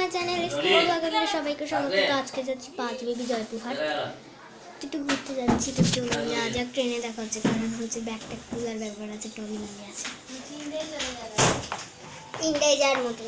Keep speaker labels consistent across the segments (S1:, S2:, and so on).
S1: আমার চ্যানেল সবাইকে স্বাগত। আজকে যাচ্ছি পাঁচবিবি জয়পুরহাট, একটু ঘুরতে যাচ্ছি। তো চলুন যা যাক, ট্রেনে দেখা হচ্ছে, কারণ হচ্ছে ব্যাগটা তোলার ব্যাপার আছে। ট্রলি নিয়ে আছে, ইন্ডিয়ায় যাওয়ার মতো।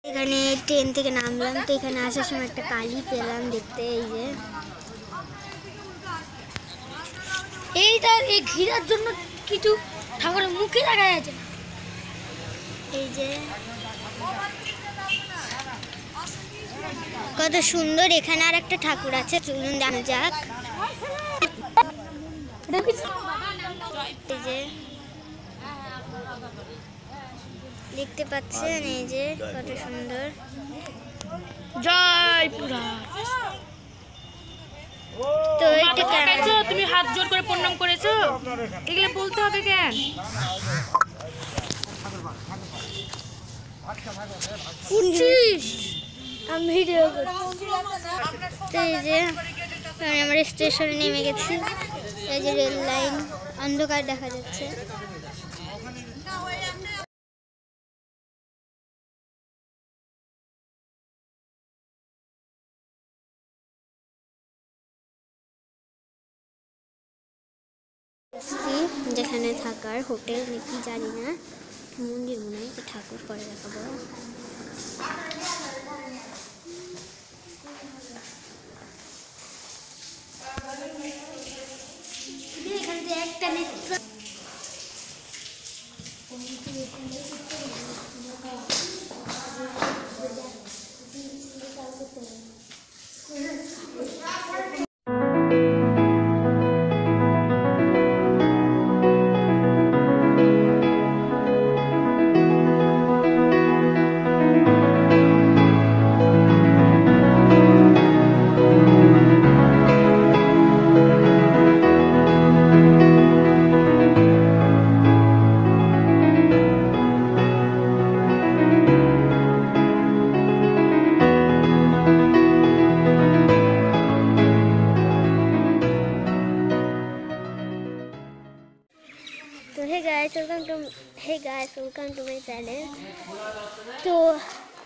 S1: এখানে ট্রেন থেকে নামলাম, তো এখানে আসার সময় একটা কালি পেলাম দেখতে। এই যে এইটা, এই ঘিরার জন্য কিছু ঠাকুরের মুখে দেখা যাচ্ছে। এই যে কত সুন্দর, এখানে আর একটা ঠাকুর আছে, চলুন দেখা যাক। এই যে দেখতে পাচ্ছেন, এই যে কত সুন্দর জয়পুরহাট। তো এইটা
S2: তুমি হাত জোর করে প্রণাম করেছো, এগুলো বলতে হবে কেন?
S1: আমি ভিডিও করছি। তো এই যে আমরা স্টেশনে নেমে গেছি। এই যে রেল লাইন, অন্ধকার দেখা যাচ্ছে। যেখানে থাকার হোটেল নাকি জানি না, মন্দির মনে হয়, ঠাকুর করে দেখাবো। এখানে একটা hey guys, welcome to my channel. তো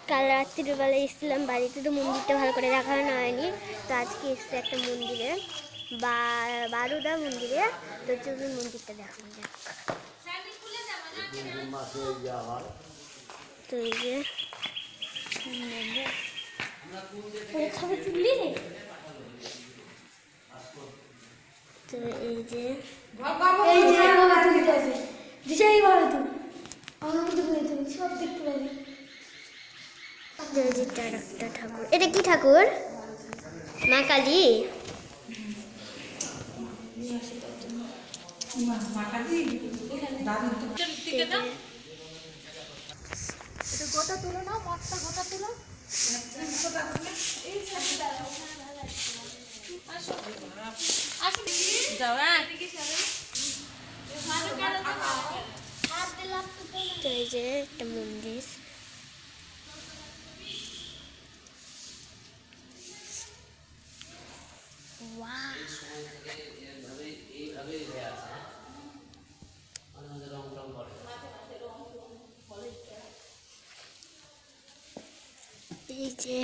S1: কাল রাত্রিবেলা এসেছিলাম বাড়িতে, তো মন্দিরটা ভালো করে দেখানো হয়নি। তো আজকে এসছে একটা মন্দিরে, বারুদা মন্দিরে। তো চলুন মন্দিরটা দেখানো যাক। তো এই যে তো এই যে ঠাকুর, এটা কি ঠাকুর? মা কালী। গোটা তুলো না, মঠটা গোটা তুলো। তো এই যে একটা মন্দির, এই যে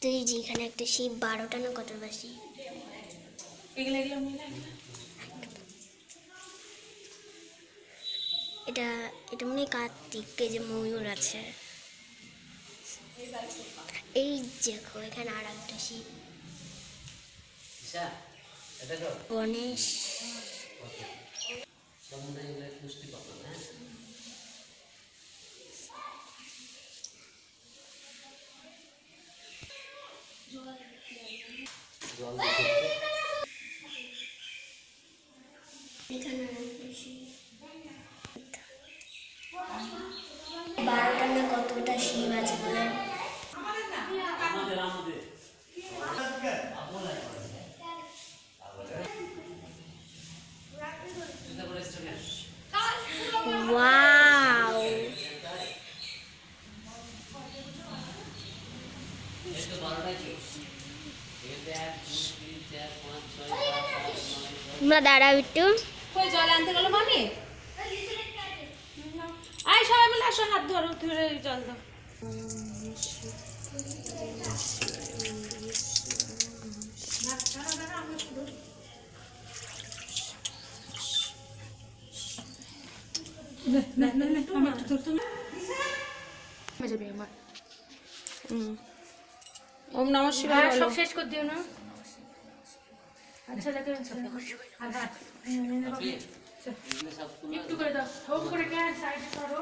S1: তো এই যে এখানে একটা শিব, 12টা না কটার বাসি। এটা এটা মনে হয় কার্তিক। যে ময়ূর আছে, এই দেখো এখানে আর একটা শিব, গণেশ। না কতটা শিব আছে বলে। ওয়াও, তোমরা দাঁড়াও একটু।
S2: জল আনতে গেল মামি। আয় সবাই মিলে আসো, হাত ধরো, ধরে জল দাও। ওম নমঃ শিবায় সব শেষ করে দিও না। আচ্ছা দেখো একটু করে দাও, হোম করে কেন সাইড করো।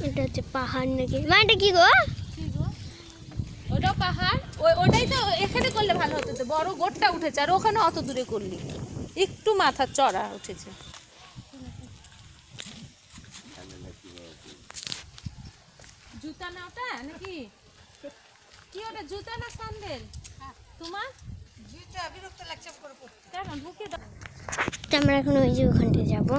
S1: এটা হচ্ছে পাহাড় নাকি? এটা কি গো?
S2: ওটাও পাহাড়, ওটাই তো এখানে করলে ভালো হতো, তো বড় গোটটা উঠেছে, আর ওখানে অত দূরে করলি একটু মাথা চড়া উঠেছে। জুতা না ওটা নাকি? কি ওটা জুতা না স্যান্ডেল? তোমার জুতা বিরক্ত লাগছে করে পড়তে। কেন ঢুকে দাও।
S1: আমরা এখন ওই যে ওখানটায় যাবো।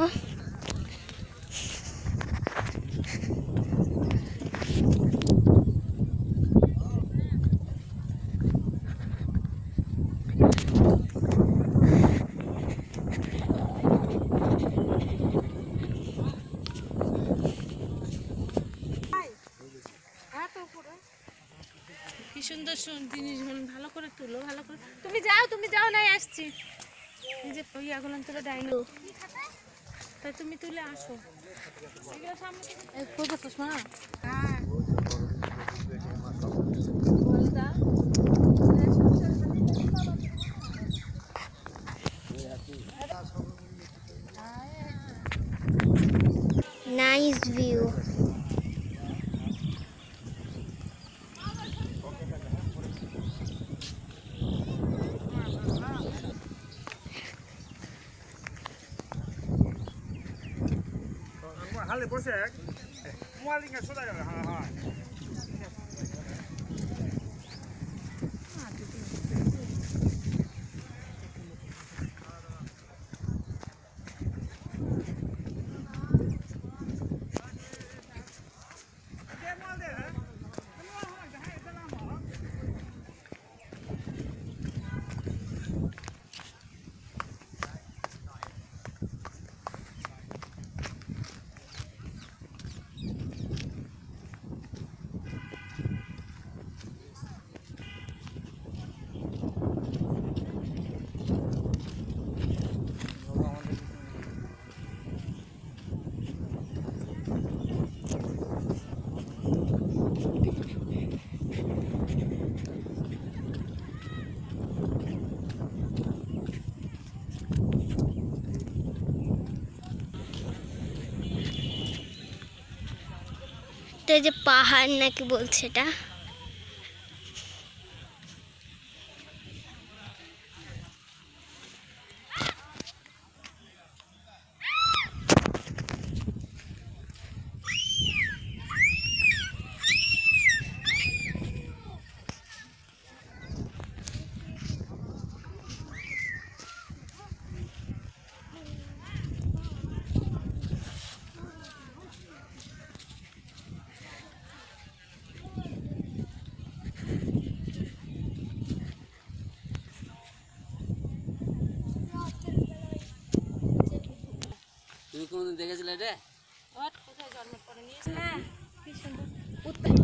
S2: কি সুন্দর জিনিস, ভালো করে তুলো, ভালো করে। তুমি যাও নাই আসছি। এই যে ওই আগুন তুলে দেয় না, তাই তুমি তুলে আসো।
S1: Nice view.
S3: Hale bose, mualinga soda gala, ha ha.
S1: তো এই যে পাহাড় নাকি বলছে এটা।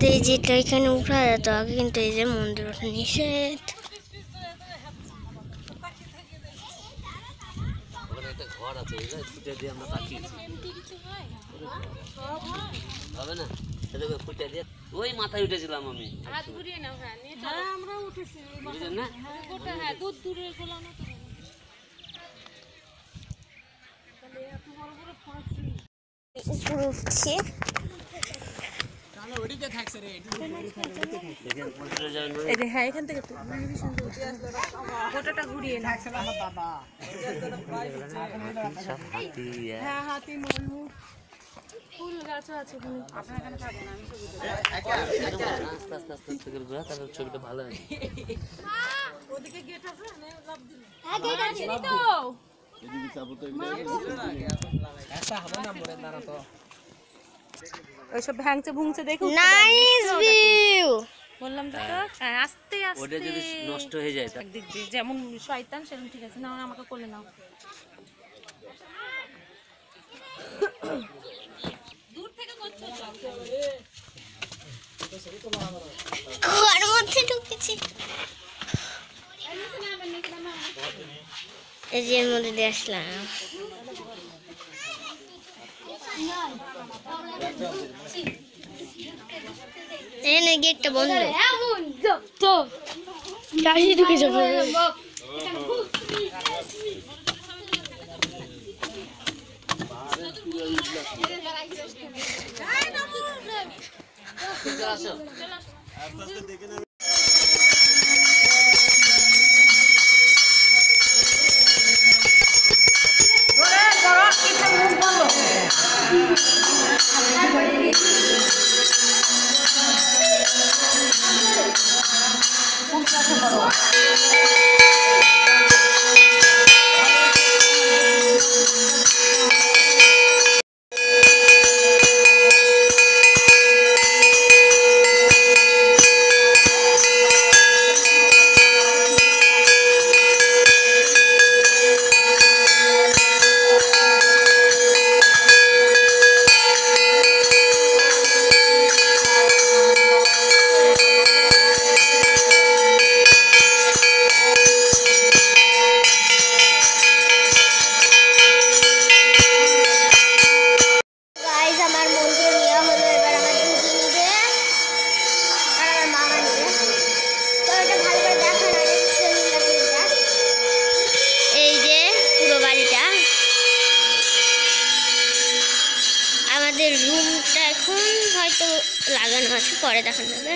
S1: তো এই যেটা এখানে উঠা যেত আগে, কিন্তু এই যে মন্দির ওঠা নিষেধ।
S4: একটা ঘর আছে বুঝলে, ফুটে দিয়ে আমরা তাকিয়েছি। হবে না, এদিকে ফুটে দিয়ে ওই মাথায় উঠেছিলাম আমি।
S2: হাত ঘুরিয়ে নাও। হ্যাঁ নিয়ে চলো। আমরা উঠেছি
S4: বুঝলেন না?
S2: গোটা। হ্যাঁ দুধ দূরের গোলানো তো
S1: উপরে উঠছি।
S4: দেখেন মন্দিরে যাবেন না?
S2: এই যে হ্যাঁ এখান থেকে গোটাটা ঘুরিয়ে নাও।
S4: সব হাতি,
S2: হ্যাঁ হাতি ময়ূর ফুল গাছও আছে ওখানে।
S4: এরকম না, আস্তে আস্তে আস্তে আস্তে করে ঘোরা, তাহলে ছবিটা ভালো হয়।
S2: ওদিকে গেট আছে না লাভ দিলে।
S1: হ্যাঁ গেট আছে
S2: তো ওইসব ভ্যাংচে ভুংচে দেখো।
S1: Nice view.
S2: বললাম তো হ্যাঁ আস্তে আস্তে
S4: ওটা যদি নষ্ট হয়ে যায় তা
S2: একদিক দিয়ে যেমন শয়তান সেরকম ঠিক আছে। নাও আমাকে কোলে নাও। দূর থেকে করছো
S1: ঘর মধ্যে ঢুকেছি। এই যে এর মধ্যে দিয়ে আসলাম। এখানে গেটটা বন্ধ। তো কাশি ঢুকে যাবো।
S4: আসো।
S1: গাইস আমার মন্দিরে নেওয়া হলো, এবার আমার দিদি নিবে আর আমার মামা নিবে। তো এটা ভালো করে দেখানো এই যে পুরো বাড়িটা। আমাদের রুমটা এখন হয়তো লাগানো আছে, পরে দেখানো যাবে।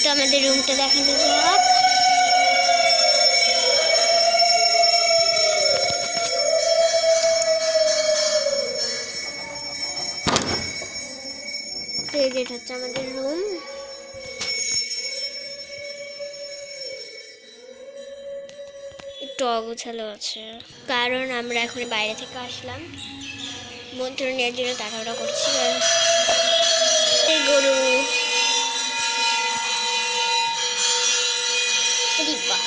S1: তো আমাদের রুমটা দেখানো যাক। তো এই যেটা হচ্ছে আমাদের রুম। একটু অগোছালো আছে কারণ আমরা এখন বাইরে থেকে আসলাম, মন্ত্র নেওয়ার জন্য তাড়াহুড়া করছি। আর এই গরু রিপা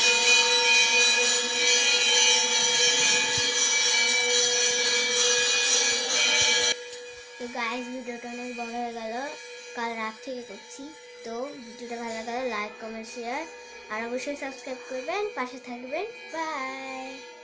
S1: তো গাইস ভিডিওটা অনেক বড় হয়ে গেল কাল রাত থেকে করছি। তো ভিডিওটা ভালো লাগলে লাইক কমেন্ট শেয়ার আর অবশ্যই সাবস্ক্রাইব করবেন, পাশে থাকবেন। বাই।